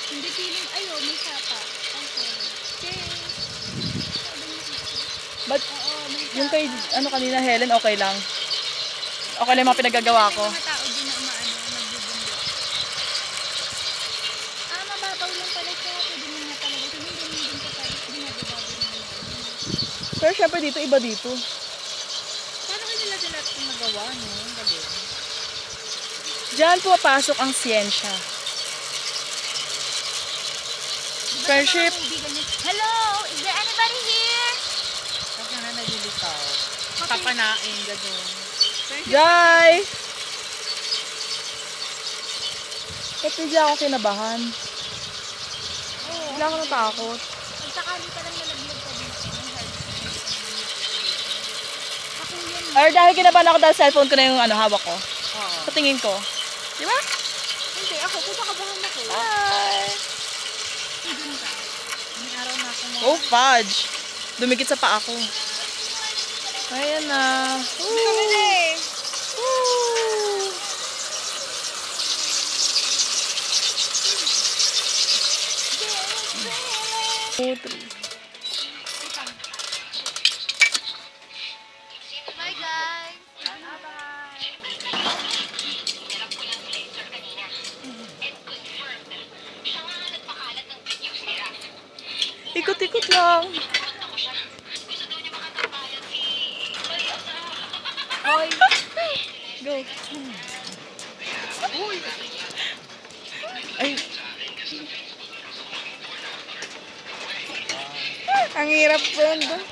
Hindi feeling, ayun, may sapa. Ay, sorry. Okay. Ba't Oo, may sapa. yung kay, ano kanina, Helen, okay lang? Okay lang yung mga pinagagawa ko. May mga tao din na umaano, nagbubundok. Mababaw lang pala siya. Pwede mo nga talaga. Hindi din ka pala. Binababaw mo na. Pero syempre dito, iba dito. Paano ka nila ito nagawa, no? Galing. Diyan pumapasok ang siyensya. Friendship. Hello! Is there anybody here? Tapos na nalilitaw. Papanain, gano'n. Jai! Ba't hindi ako kinabahan? Oo. Hindi ako natakot. Pag sakali ka lang nalaglag ka dito. Ako yan. Or dahil kinabahan ako dahil cellphone ko na yung hawak ko. Oo. Sa tingin ko. Di ba? Hindi, ako. Kung nakabahan ako. Hi! Doon ka. May araw na ako mo. Oh, fudge! Dumikit sa paa ko. Ayan na. Gusto mo na eh. Woo! 2, 3. Bye guys. Bye-bye. Ikot-ikot lang. Oy. Go. Ay. Ang hirap po yun.